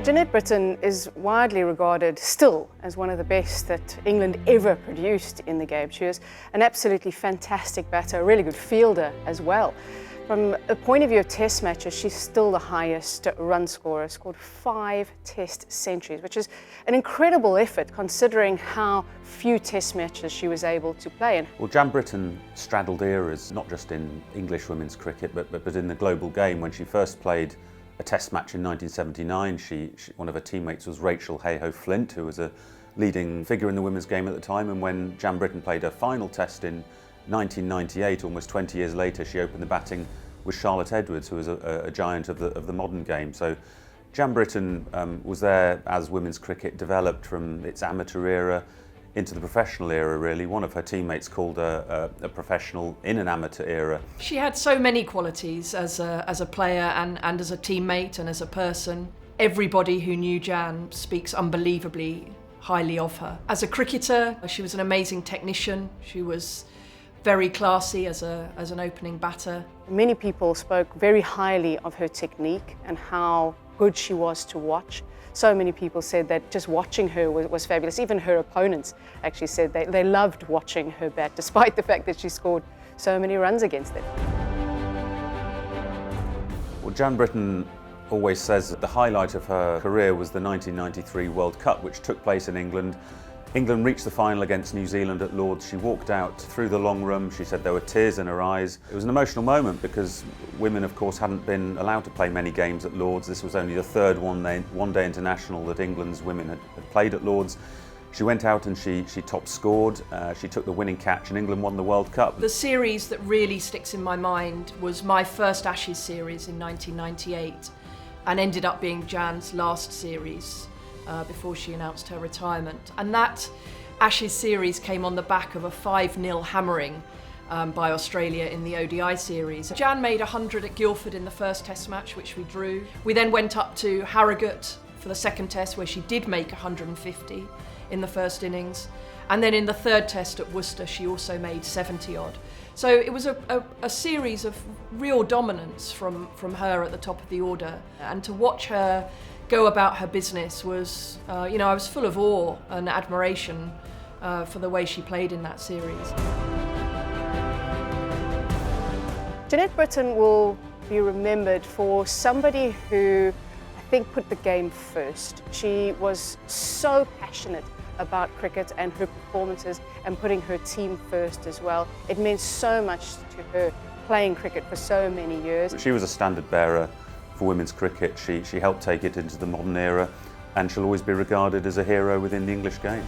Janette Britten is widely regarded still as one of the best that England ever produced in the game. She was an absolutely fantastic batter, a really good fielder as well. From a point of view of test matches, she's still the highest run scorer, scored 5 test centuries, which is an incredible effort considering how few test matches she was able to play. Well, Jan Britten straddled eras, not just in English women's cricket, but in the global game. When she first played a test match in 1979, one of her teammates was Rachel Hayhoe-Flint, who was a leading figure in the women's game at the time. And when Jan Britten played her final test in 1998, almost 20 years later, she opened the batting with Charlotte Edwards, who was a giant of the modern game. So Jan Britten was there as women's cricket developed from its amateur era into the professional era, really. One of her teammates called her a professional in an amateur era. She had so many qualities as a player and as a teammate and as a person. Everybody who knew Jan speaks unbelievably highly of her. As a cricketer, she was an amazing technician. She was very classy as an opening batter. Many people spoke very highly of her technique and how good she was to watch. So many people said that just watching her was fabulous. Even her opponents actually said they loved watching her bat, despite the fact that she scored so many runs against them. Well, Jan Britten always says that the highlight of her career was the 1993 World Cup, which took place in England. England reached the final against New Zealand at Lord's. She walked out through the long room. She said there were tears in her eyes. It was an emotional moment because women, of course, hadn't been allowed to play many games at Lord's. This was only the third one-day international that England's women had played at Lord's. She went out and she top scored. She took the winning catch and England won the World Cup. The series that really sticks in my mind was my first Ashes series in 1998 and ended up being Jan's last series before she announced her retirement. And that Ashes series came on the back of a 5-0 hammering by Australia in the ODI series. Jan made 100 at Guildford in the first test match, which we drew. We then went up to Harrogate for the second test, where she did make 150 in the first innings. And then in the third test at Worcester, she also made 70 odd. So it was a series of real dominance from her at the top of the order. And to watch her go about her business was, I was full of awe and admiration for the way she played in that series. Janette Britten will be remembered for somebody who I think put the game first. She was so passionate about cricket and her performances and putting her team first as well. It meant so much to her playing cricket for so many years. She was a standard bearer for women's cricket. She helped take it into the modern era, and she'll always be regarded as a hero within the English game.